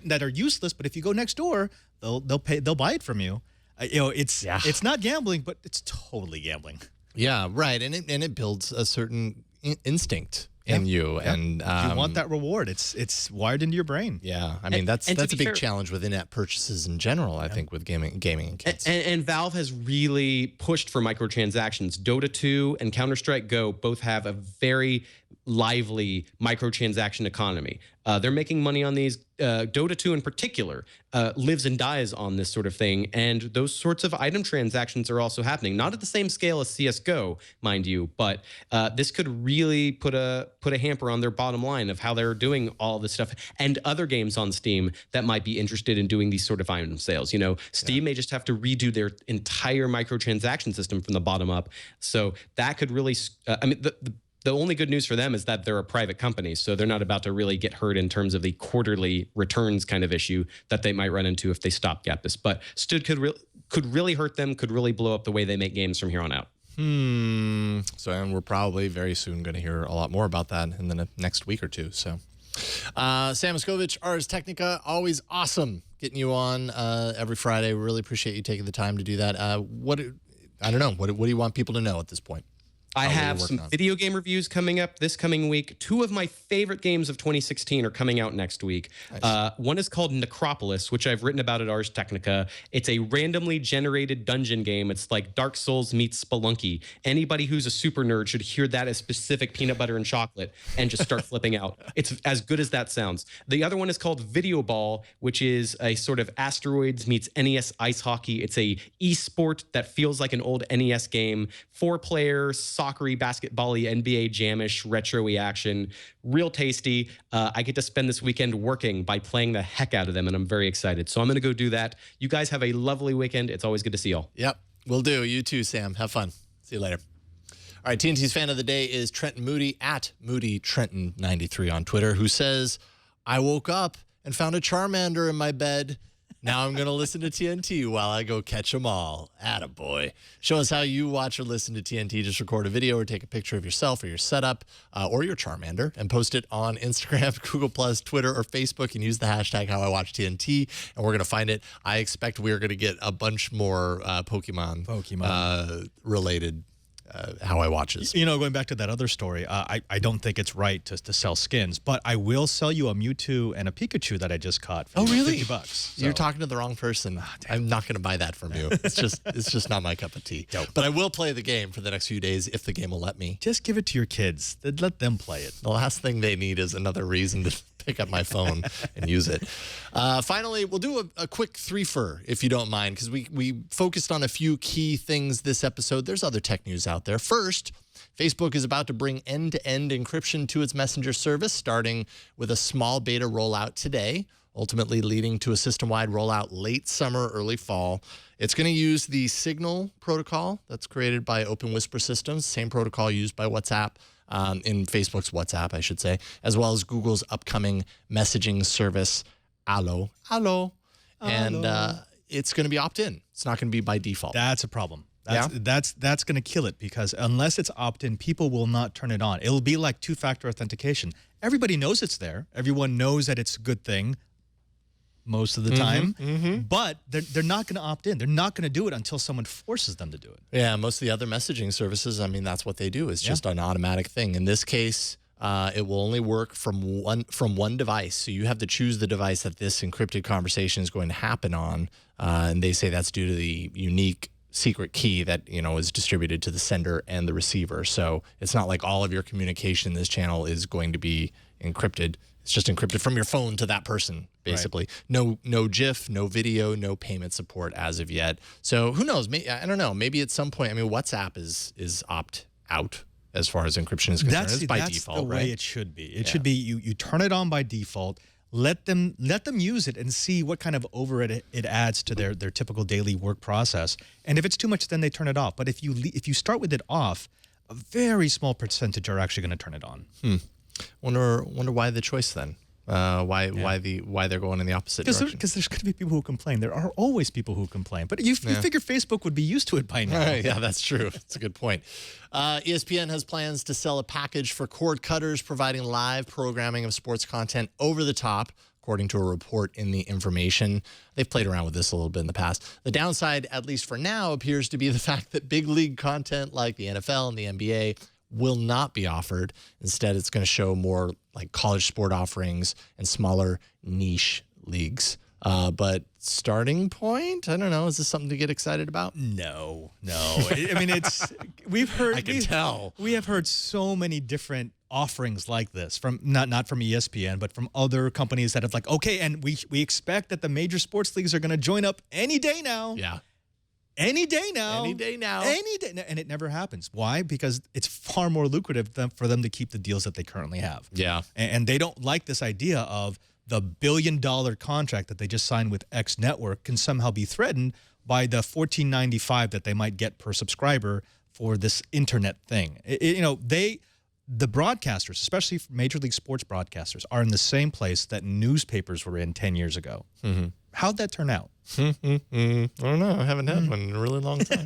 that are useless. But if you go next door, they'll buy it from you. It's not gambling, but it's totally gambling. Yeah, right, and it builds a certain instinct in you, and you want that reward. It's wired into your brain. Yeah, I mean that's a big challenge with in-app purchases in general. I think with gaming and kids. And Valve has really pushed for microtransactions. Dota 2 and Counter-Strike Go both have a very lively microtransaction economy. They're making money on these. Dota 2 in particular lives and dies on this sort of thing. And those sorts of item transactions are also happening. Not at the same scale as CSGO, mind you, but this could really put a hamper on their bottom line of how they're doing all this stuff. And other games on Steam that might be interested in doing these sort of item sales. Steam may just have to redo their entire microtransaction system from the bottom up. So that could really, the only good news for them is that they're a private company, so they're not about to really get hurt in terms of the quarterly returns kind of issue that they might run into if they stopgap this. But Stud could really hurt them, could really blow up the way they make games from here on out. So, and we're probably very soon going to hear a lot more about that in the next week or two. So, Sam Machkovech, Ars Technica, always awesome getting you on every Friday. We really appreciate you taking the time to do that. What do you want people to know at this point? I what you're have working some on. video game reviews coming up this coming week. 2 of my favorite games of 2016 are coming out next week. One is called Necropolis, which I've written about at Ars Technica. It's a randomly generated dungeon game. It's like Dark Souls meets Spelunky. Anybody who's a super nerd should hear that as specific peanut butter and chocolate and just start flipping out. It's as good as that sounds. The other one is called Video Ball, which is a sort of asteroids meets NES ice hockey. It's a esport that feels like an old NES game. 4-player, soccery, basketball-y, NBA jamish, retro-y action. Real tasty. I get to spend this weekend working by playing the heck out of them, and I'm very excited. So I'm going to go do that. You guys have a lovely weekend. It's always good to see y'all. Yep, will do. You too, Sam. Have fun. See you later. All right, TNT's fan of the day is Trenton Moody at MoodyTrenton93 on Twitter, who says, I woke up and found a Charmander in my bed. Now I'm going to listen to TNT while I go catch them all. Attaboy. Show us how you watch or listen to TNT. Just record a video or take a picture of yourself or your setup or your Charmander and post it on Instagram, Google+, Twitter, or Facebook and use the hashtag HowIWatchTNT, and we're going to find it. I expect we're going to get a bunch more Pokemon related How I Watches. You know, going back to that other story, I don't think it's right to sell skins, but I will sell you a Mewtwo and a Pikachu that I just caught for $50. So. You're talking to the wrong person. I'm not going to buy that from you. It's just not my cup of tea. But I will play the game for the next few days if the game will let me. Just give it to your kids. Let them play it. The last thing they need is another reason to pick up my phone and use it. Finally, we'll do a quick three-fer, if you don't mind, because we focused on a few key things this episode. There's other tech news out there. First, Facebook is about to bring end-to-end encryption to its messenger service, starting with a small beta rollout today, ultimately leading to a system-wide rollout late summer, early fall. It's going to use the Signal protocol that's created by Open Whisper Systems, same protocol used by WhatsApp, in Facebook's WhatsApp, I should say, as well as Google's upcoming messaging service, Allo. And it's going to be opt-in. It's not going to be by default. That's a problem. That's going to kill it, because unless it's opt-in, people will not turn it on. It'll be like two-factor authentication. Everybody knows it's there. Everyone knows that it's a good thing most of the time, but they're not going to opt in. They're not going to do it until someone forces them to do it. Yeah, most of the other messaging services, I mean, that's what they do. It's just an automatic thing. In this case, it will only work from one device. So you have to choose the device that this encrypted conversation is going to happen on, and they say that's due to the unique secret key that is distributed to the sender and the receiver. So it's not like all of your communication in this channel is going to be encrypted. It's just encrypted from your phone to that person, basically. Right. No GIF, no video, no payment support as of yet. So who knows? I don't know. Maybe at some point, I mean, WhatsApp is opt out as far as encryption is concerned. It's by default, the way it should be. It should be you turn it on by default. Let them use it and see what kind of overhead it adds to their typical daily work process. And if it's too much, then they turn it off. But if you start with it off, a very small percentage are actually going to turn it on. Wonder why the choice then? Why they're going in the opposite direction? Because there's going to be people who complain. There are always people who complain. But you figure Facebook would be used to it by now. Yeah, that's true. That's a good point. ESPN has plans to sell a package for cord cutters, providing live programming of sports content over the top, according to a report in The Information. They've played around with this a little bit in the past. The downside, at least for now, appears to be the fact that big league content like the NFL and the NBA will not be offered. Instead, it's going to show more like college sport offerings and smaller niche leagues. But starting point, I don't know. Is this something to get excited about? No. I mean, we've heard. I can tell. We have heard so many different offerings like this from not from ESPN, but from other companies that have like, okay, and we expect that the major sports leagues are going to join up any day now. Yeah. Any day now. Any day now. Any day. And it never happens. Why? Because it's far more lucrative for them to keep the deals that they currently have. Yeah. And they don't like this idea of the $1 billion contract that they just signed with X Network can somehow be threatened by the $14.95 that they might get per subscriber for this internet thing. The broadcasters, especially Major League Sports broadcasters, are in the same place that newspapers were in 10 years ago. How'd that turn out? I don't know. I haven't had one in a really long time.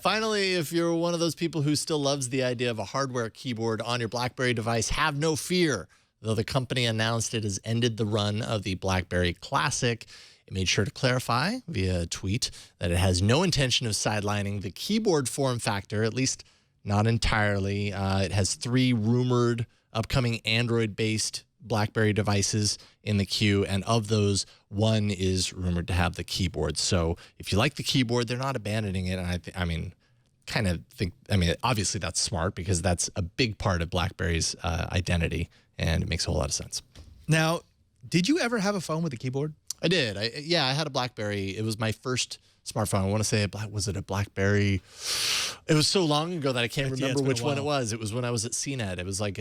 Finally, if you're one of those people who still loves the idea of a hardware keyboard on your BlackBerry device, have no fear. Though the company announced it has ended the run of the BlackBerry Classic, it made sure to clarify via a tweet that it has no intention of sidelining the keyboard form factor, at least not entirely. It has 3 rumored upcoming Android-based BlackBerry devices in the queue, and of those, 1 is rumored to have the keyboard. So if you like the keyboard, they're not abandoning it. And obviously that's smart because that's a big part of BlackBerry's identity, and it makes a whole lot of sense. Now, did you ever have a phone with a keyboard? I did. I had a BlackBerry. It was my first smartphone. I want to say, was it a BlackBerry? It was so long ago that I can't remember which one it was. It was when I was at CNET. It was like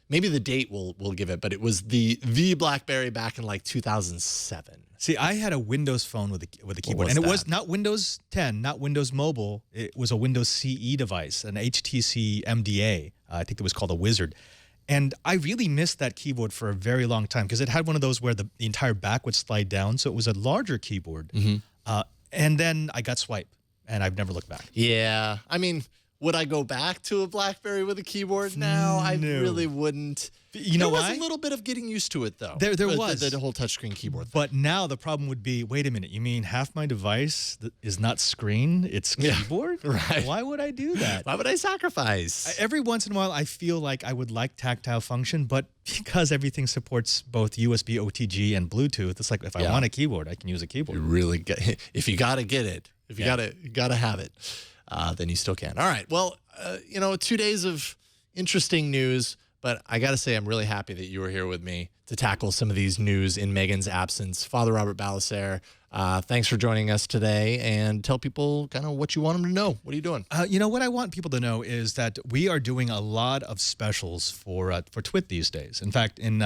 maybe the date will give it, but it was the BlackBerry back in like 2007. See, I had a Windows phone with a keyboard, and it was not Windows 10, not Windows Mobile. It was a Windows CE device, an HTC MDA. I think it was called a Wizard. And I really missed that keyboard for a very long time because it had one of those where the entire back would slide down. So it was a larger keyboard. And then I got Swipe, and I've never looked back. Yeah. I mean, would I go back to a BlackBerry with a keyboard? No, I really wouldn't. You know why? There was a little bit of getting used to it, though. There was. The whole touchscreen keyboard thing. But now the problem would be, wait a minute, you mean half my device is not screen, it's keyboard? Right. Why would I do that? Why would I sacrifice? Every once in a while, I feel like I would like tactile function, but because everything supports both USB, OTG, and Bluetooth, it's like if I want a keyboard, I can use a keyboard. You really if you got to get it, if you got to have it, then you still can. All right. Well, 2 days of interesting news. But I got to say, I'm really happy that you were here with me to tackle some of these news in Megan's absence. Father Robert Ballecer, thanks for joining us today, and tell people kind of what you want them to know. What are you doing? What I want people to know is that we are doing a lot of specials for Twit these days. In fact, in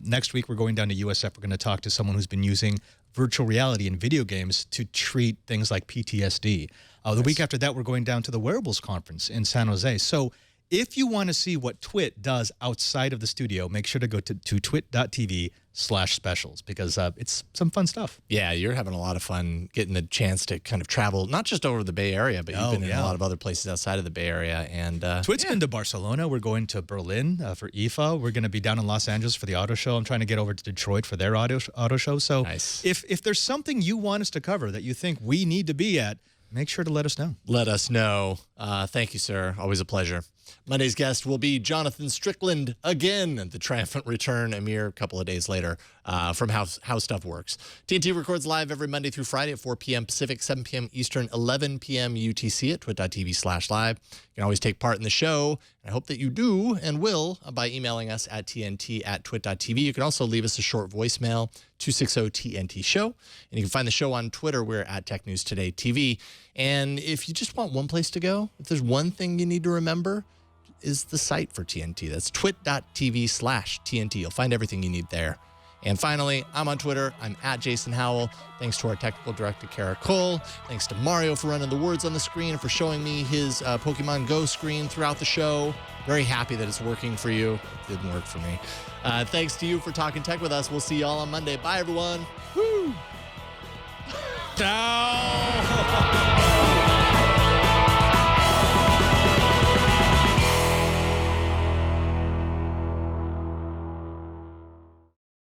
next week, we're going down to USF. We're going to talk to someone who's been using virtual reality in video games to treat things like PTSD. The week after that, we're going down to the Wearables Conference in San Jose. So if you want to see what Twit does outside of the studio, make sure to go to twit.tv/specials because it's some fun stuff. Yeah, you're having a lot of fun getting the chance to kind of travel, not just over the Bay Area, but you've been in a lot of other places outside of the Bay Area. And Twit's been to Barcelona. We're going to Berlin for IFA. We're going to be down in Los Angeles for the auto show. I'm trying to get over to Detroit for their auto show. So nice. If there's something you want us to cover that you think we need to be at, make sure to let us know. Let us know. Thank you, sir. Always a pleasure. Monday's guest will be Jonathan Strickland again, the triumphant return a mere couple of days later from How Stuff Works. TNT records live every Monday through Friday at 4 p.m. Pacific, 7 p.m. Eastern, 11 p.m. UTC at twit.tv/live. You can always take part in the show. I hope that you do and will by emailing us at tnt@twit.tv. You can also leave us a short voicemail, 260-TNT-SHOW. And you can find the show on Twitter. We're at Tech News Today TV. And if you just want one place to go, if there's one thing you need to remember, is the site for TNT. That's twit.tv/TNT. You'll find everything you need there. And finally, I'm on Twitter. I'm at Jason Howell. Thanks to our technical director, Kara Cole. Thanks to Mario for running the words on the screen and for showing me his Pokemon Go screen throughout the show. Very happy that it's working for you. It didn't work for me. Thanks to you for talking tech with us. We'll see you all on Monday. Bye, everyone. Woo! Ciao.